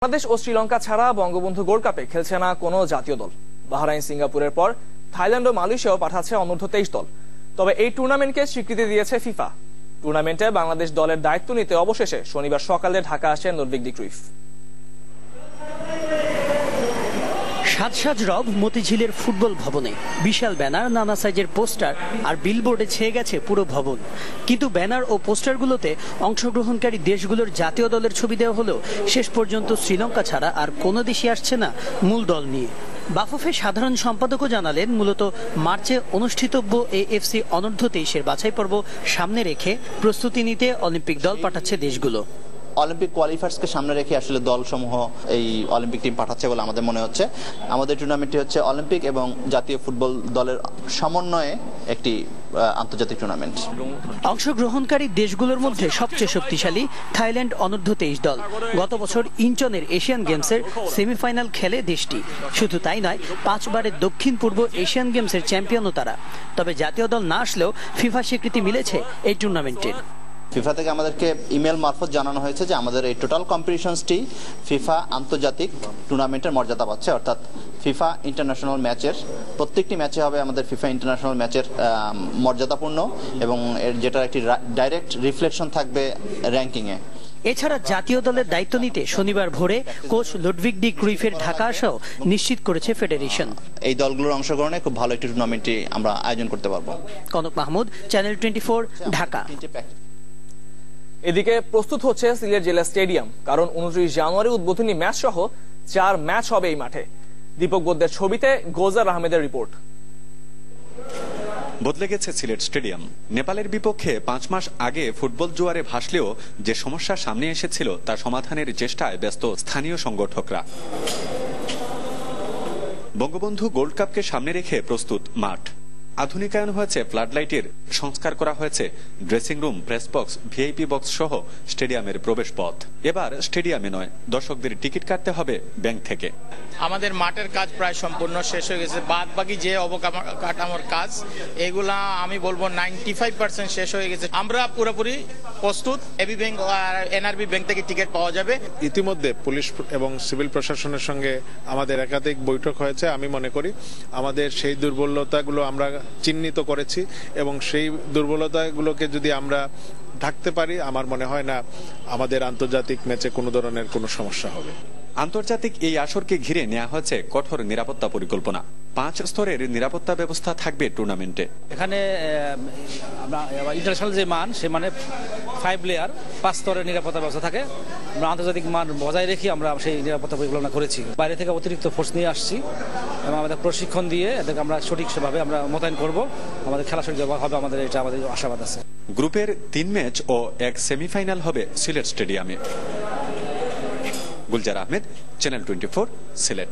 বাংলাদেশ ও শ্রীলঙ্কা ছাড়া বঙ্গবন্ধু গোল্ড কাপে খেলছে না কোনো জাতীয় দল। বাহরাইন, সিঙ্গাপুরের পর থাইল্যান্ড ও মালয়েশিয়াও পাঠাচ্ছে অনূর্ধ্ব 23 দল। তবে এই টুর্নামেন্টকে স্বীকৃতি দিয়েছে ফিফা। টুর্নামেন্টে বাংলাদেশ দলের দায়িত্ব নিতে অবশেষে শনিবার সকালে ঢাকা আসেন লুডভিগ ডি ক্রুইফ। সাজ রব মতিঝিলের ফুটবল ভবনে বিশাল ব্যানার, নানা সাইজের পোস্টার আর বিলবোর্ডে ছেয়ে গেছে পুরো ভবন। কিন্তু ব্যানার ও পোস্টারগুলোতে অংশগ্রহণকারী দেশগুলোর জাতীয় দলের ছবি দেওয়া হলেও শেষ পর্যন্ত শ্রীলঙ্কা ছাড়া আর কোনো দেশই আসছে না মূল দল নিয়ে। বাফুফে সাধারণ সম্পাদকও জানালেন, মূলত মার্চে অনুষ্ঠিতব্য এএফসি অনূর্ধ্ব 23-এর বাছাই পর্ব সামনে রেখে প্রস্তুতি নিতে অলিম্পিক দল পাঠাচ্ছে দেশগুলো। অলিম্পিক কোয়ালিফায়ার্সকে সামনে রেখে আসলে দলসমূহ এই অলিম্পিক টিম পাঠাচ্ছে বলে আমাদের মনে হচ্ছে। আমাদের টুর্নামেন্টটি হচ্ছে অলিম্পিক এবং জাতীয় ফুটবল দলের সমন্বয়ে একটি আন্তর্জাতিক টুর্নামেন্ট। অংশগ্রহণকারী দেশগুলোর মধ্যে সবচেয়ে শক্তিশালী থাইল্যান্ড অনূর্ধ্ব 23 দল। গত বছর ইনচনের এশিয়ান গেমসের সেমিফাইনাল খেলে দেশটি। শুধু তাই নয়, 5 বারের দক্ষিণ পূর্ব এশিয়ান গেমসের চ্যাম্পিয়নও তারা। তবে জাতীয় দল না আসলেও ফিফা স্বীকৃতি মিলেছে এই টুর্নামেন্টের। ফিফা থেকে আমাদেরকে ইমেল মারফত জানানো হয়েছে যে আমাদের এই টোটাল কম্পিটিশনসটি ফিফা আন্তর্জাতিক টুর্নামেন্টের মর্যাদা পাচ্ছে, অর্থাৎ ফিফা ইন্টারন্যাশনাল ম্যাচের প্রত্যেকটি ম্যাচে হবে আমাদের ফিফা ইন্টারন্যাশনাল ম্যাচের মর্যাদাপূর্ণ এবং এর যেটার একটি ডাইরেক্ট রিফ্লেকশন থাকবে র্যাঙ্কিংয়ে। এছাড়া জাতীয় দলের দায়িত্ব নিতে শনিবার ভোরে কোচ লুডভিগ ডি ক্রুইফের ঢাকা আসাও নিশ্চিত করেছে ফেডারেশন। এই দলগুলোর অংশগ্রহণে খুব ভালো একটি টুর্নামেন্টটি আমরা আয়োজন করতে পারবো। কনক মাহমুদ, চ্যানেল 24, ঢাকা। এদিকে প্রস্তুত হচ্ছে সিলেট জেলা স্টেডিয়াম, কারণ 29 জানুয়ারি উদ্বোধনী ম্যাচ সহ 4 ম্যাচ হবে এই মাঠে। দীপক বদ্দের ছবিতে গোজার আহমেদের রিপোর্ট। বদলে গেছে সিলেট স্টেডিয়াম। নেপালের বিপক্ষে 5 মাস আগে ফুটবল জোয়ারে ভাসলেও যে সমস্যা সামনে এসেছিল তা সমাধানের চেষ্টায় ব্যস্ত স্থানীয় সংগঠকরা। বঙ্গবন্ধু গোল্ড কাপকে সামনে রেখে প্রস্তুত মাঠ। আধুনিকায়ন হয়েছে ফ্লাডলাইটের, সংস্কার করা হয়েছে dressing room, press box, VIP box সহ স্টেডিয়ামের প্রবেশ পথ। এবার স্টেডিয়ামে নয়, দর্শকদের টিকিট কাটতে হবে ব্যাংক থেকে। আমাদের মাঠের কাজ প্রায় সম্পূর্ণ শেষ হয়ে গেছে। বাদ বাকি যে অবকাঠামোর কাজ, এগুলা আমি বলবো 95% শেষ হয়ে গেছে। আমরা পুরোপুরি প্রস্তুত। এবি ব্যাংক আর এনআরবি ব্যাংক থেকে টিকিট পাওয়া যাবে। ইতিমধ্যে পুলিশ এবং সিভিল প্রশাসনের সঙ্গে আমাদের একাধিক বৈঠক হয়েছে। আমি মনে করি আমাদের সেই দুর্বলতাগুলো আমরা চিহ্নিত করেছি এবং সেই দুর্বলতাগুলোকে যদি আমরা ঢাকতে পারি, আমার মনে হয় না আমাদের আন্তর্জাতিক ম্যাচে কোনো ধরনের কোনো সমস্যা হবে। আন্তর্জাতিক এই আসরকে ঘিরে নেওয়া হয়েছে কঠোর নিরাপত্তা পরিকল্পনা। 5 স্তরের নিরাপত্তা ব্যবস্থা থাকবে টুর্নামেন্টে। এখানে ইন্টারন্যাশনাল যে মান, সে মানে 5 লেয়ার 5 স্তরের নিরাপত্তা ব্যবস্থা থাকে। আমরা আন্তর্জাতিক মান বজায় রেখে আমরা সেই নিরাপত্তা পরিকল্পনা করেছি। বাইরে থেকে অতিরিক্ত ফোর্স নিয়ে আসছি এবং আমাদের প্রশিক্ষণ দিয়ে এদেরকে আমরা সঠিকভাবে আমরা মোতায়েন করব। আমাদের খেলা সঠিক হবে, আমাদের এটা আমাদের আশাবাদ আছে। গ্রুপের 3 ম্যাচ ও 1 সেমিফাইনাল হবে সিলেট স্টেডিয়ামে। গুলজার আহমেদ, চ্যানেল 24, সিলেট।